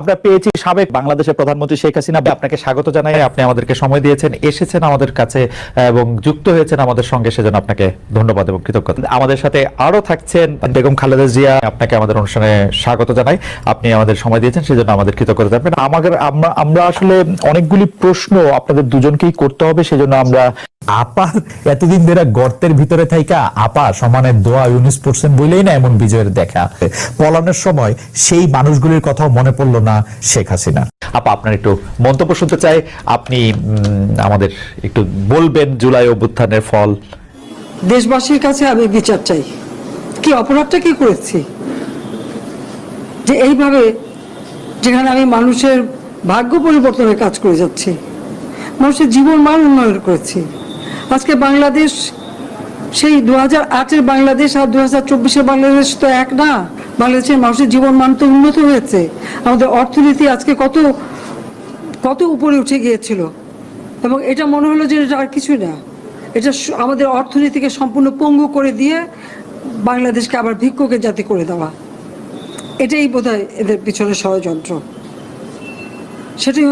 আমরা পেয়েছি সাবেক বাংলাদেশের প্রধানমন্ত্রী শেখ হাসিনা। আপনাকে স্বাগত জানাই, আপনি আমাদেরকে সময় দিয়েছেন, এসেছেন আমাদের কাছে এবং যুক্ত হয়েছেন আমাদের সঙ্গে, সেজন্য আপনাকে ধন্যবাদ এবং কৃতজ্ঞতা। আমাদের সাথে আরো থাকছেন বেগম খালেদা জিয়া, আপনাকে আমাদের অনুষ্ঠানে স্বাগত জানাই, আপনি আমাদের সময় দিয়েছেন সেজন্য আমাদের কৃতজ্ঞতা জানাবেন। আমরা আসলে অনেকগুলি প্রশ্ন আপনাদের দুজনকেই করতে হবে, সেজন্য আমরা আপা এতদিন ধরে গর্তের ভিতরে থাইকা আপা সমানের দোয়া ইউনিস পড়ছেন বলেই না এমন বিজয়ের দেখা। পলানোর সময় সেই মানুষগুলির কথাও মনে পড়লো না শেখ হাসিনা। আপা আপনার একটু মন্তব্য শুনতে চাই, আপনি আমাদের একটু বলবেন জুলাই অভ্যুত্থানের ফল। দেশবাসীর কাছে আমি বিচার চাই, কি অপরাধটা কি করেছি যে এইভাবে, যেখানে আমি মানুষের ভাগ্য পরিবর্তনের কাজ করে যাচ্ছি, মানুষের জীবন মান উন্নয়ন করেছি। আজকে বাংলাদেশ সেই 2008-এর বাংলাদেশ আর 2024-এর বাংলাদেশ তো এক না। বাংলাদেশের মানুষের জীবন মান তো উন্নত হয়েছে, আমাদের অর্থনীতি আজকে কত কত উপরে উঠে গিয়েছিল, এবং এটা মনে হলো যে এটা আর কিছুই না, এটা আমাদের অর্থনীতিকে সম্পূর্ণ পঙ্গু করে দিয়ে বাংলাদেশকে আবার ভিক্ষুকের জাতি করে দেওয়া। এটাই বোধহয় এদের পিছনে ষড়যন্ত্র, সেটাই